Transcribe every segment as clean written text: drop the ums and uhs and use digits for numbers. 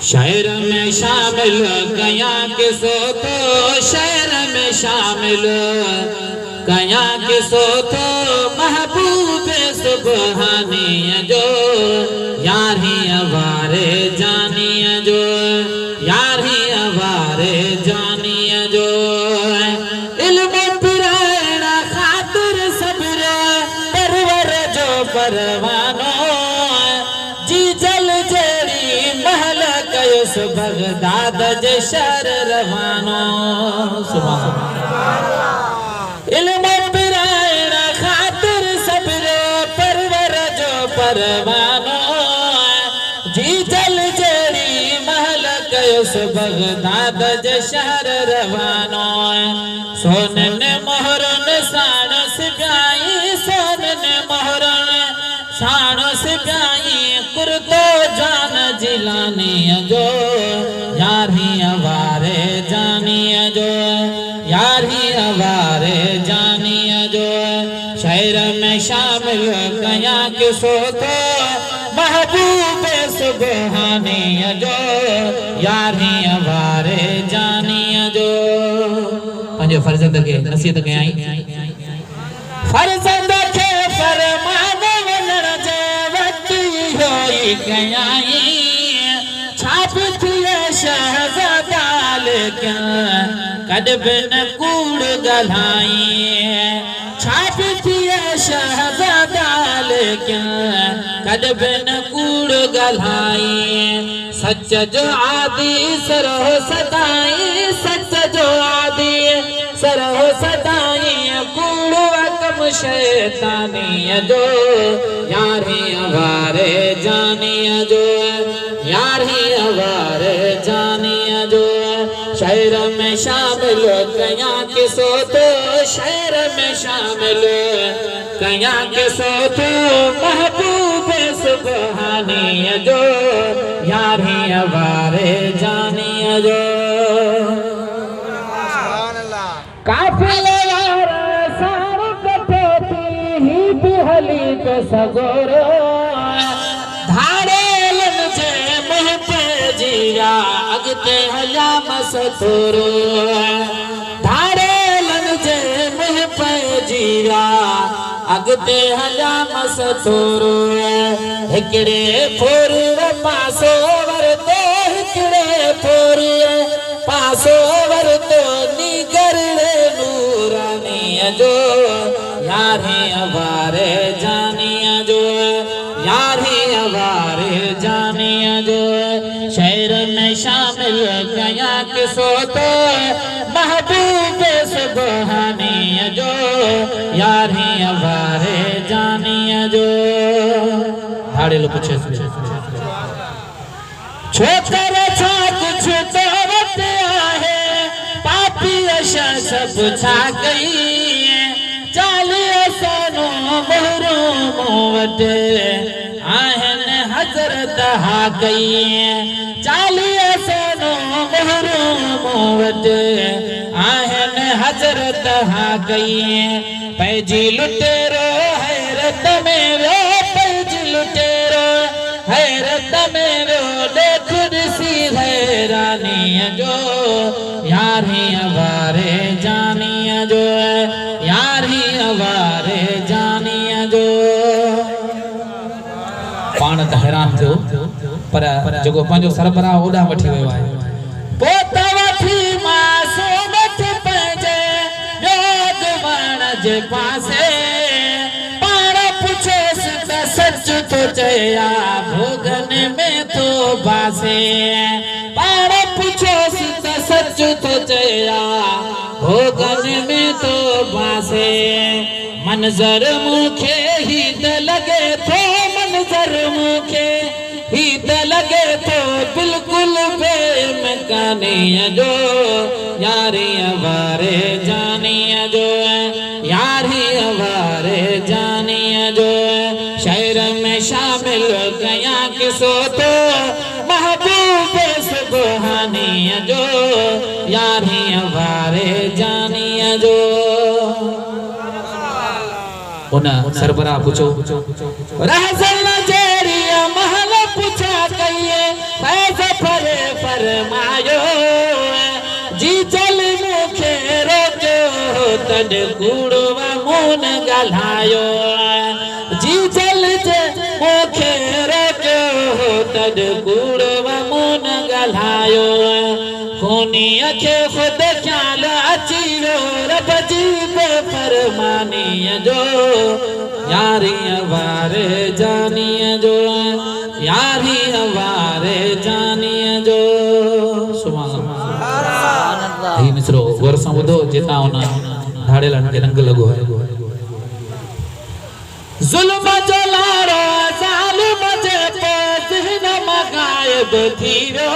शहर में शामिल गया किसो तो शहर में शामिल गया किसो तो महबूब सुबहानी जो यारी अवारे जानिए जो यारी अवारे जानिए जो इल्म पिराना खातिर सब्र परवर जो परवानो जी जल जेरी महल कयुस बगदाद जे शहर रवानो सुभान इल्म पिराना खातिर सब्र परवर जो परवानो जी जल जेरी महल कयुस बगदाद जे शहर रवानो सोनन मोहरन साण सिपाही सोनन मोहरन साण सिपाही कुर्तो जान जिलानी जो यारी अवारे जानिए जो यारी अवारे जानिए जो शहर में शामिल गया किसो तो महबूब सुबहानी जो यारी अवारे जानिए जो पंहिंजे फर्ज़ंद खे नसीहत कयाई फर्ज़ंद खे फरमान वञण जे वक़्तु होई कयाई छाप थिए शहज़ादा लेकिन कॾहिं बि न कूड़ ॻाल्हाई छाप थिए शहज़ादा लेकिन कॾहिं बि न कूड़ ॻाल्हाई सच जो आदि सरहो सदाई सच जो आदि सरहो सदाई कूड़ कम शैतानी जो यारी अवारे जानिए जो यारी अवारे जानिए जो शहर में शामिल कया किसो तो शहर में शामिल कया किसो तो महबूब सुबहानी जो यारी अवारे जानिए जो काफिले वारा सार कटोती ही बिहली पे सगोरो धारेलन जे मुह पे जिया अगते हला मसतोरो धारेलन जे मुह पे जिया अगते हला मसतोरो हिकड़े फोर पासो वर तो हिकड़े फोर पासो वर तो निगरड़े नूरानी जो यारी अवारे जानिए जो यारी अवारे जानिए जो शहर में शामिल गया किसो तो महबूब सुबहानी जो यारी अवारे जानिए जो हाड़े लो पूछे छोकर छा कुछ तो है पापी अशा सब छा गई चालियो सोनो मोहरो मोवट आहन हजरत हा गई चालियो सोनो मोहरो मोवट आहन हजरत हा गई पैजी लुटेरो हैरत में रो पैजी लुटेरो हैरत में रो देख सी हैरानी जो यारी अवारे जानिए जो यारी अवारे जानिए जो पाण त हैरान थियो पर जेको पंहिंजो सरबराह ओॾां वठी वियो आहे पोत वठी मासूम खे पंहिंजे योग वण जे पासे पाण पुछोसि त सच थो चया भोगन में थो बासे पाण पुछोसि त सच थो चया भोगन में थो बासे मंजर मूंखे ही त लगे थो मंजर मूंखे ही त लगे थो बिल्कुल बेमकानी जो यारी अवारे जानिए जो यारी अवारे जानिए जो शहर में शामिल गया किसो तो महबूब सुबहानी जो यारी अवारे जानिए जो उन सरबरा पूछो रहज़ल जेरिया महल पूछा कहिए फैज़ फरे फरमायो जी चल मुखे रोक्यो तड कूड़वा मुन ॻाल्हायो जी चल जे मुखे रोक्यो तड कूड़वा मुन ॻाल्हायो खूनीअ खे ख़ुदि ख़्याल अची वियो रब जी बेफ़रमानीअ जो यारीअ वारे जानीअ जो यारीअ वारे जानीअ जो सुभान अल्लाह। ही मिसरो गौर सां ॿुधो जेता उन धाड़ेलनि खे रंग लॻो आहे ज़ुल्म जो लारो ज़ालिम जे पोइ ज़हन मां गाइब थी वियो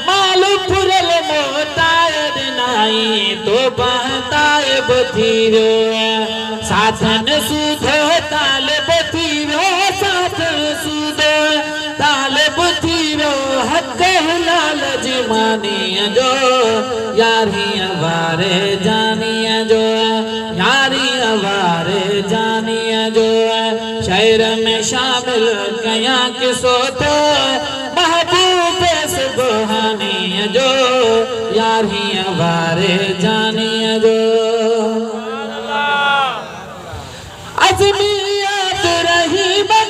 माल फुरल मोटाए ॾिनाई तो ताइब थी वियो साधन सूदो तालिब थी वियो साधन सूदो तालिब थी वियो हक़ हलाल जी मानीअ जो यारीअ वारे जानीअ जो यारीअ वारे जानीअ जो शहर में शामिल कयां किसो तो महबूब सुबहानीअ जो यारीअ वारे जानीअ जो अज़मियत रही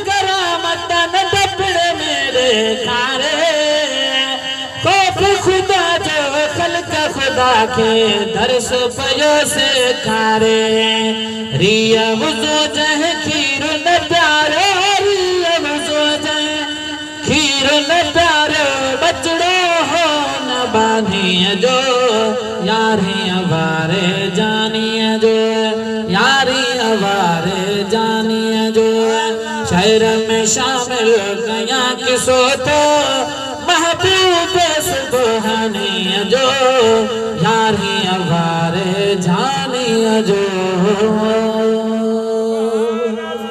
करामतन डपड़े मेरे खारे खौफ खुदा जो खल्क खुदा के दर्स पयो से खारे रिया वुज़ू जह खीर न प्यारो रिया वुज़ू जह खीर न प्यारो बचड़ो हो न बानीअ जो यारीअ वारे जानीअ जो यारीअ वारे जानीअ जो शहर में शामिल कयां किसो तो महबूब सुबहानीअ जो यारीअ वारे जानीअ जो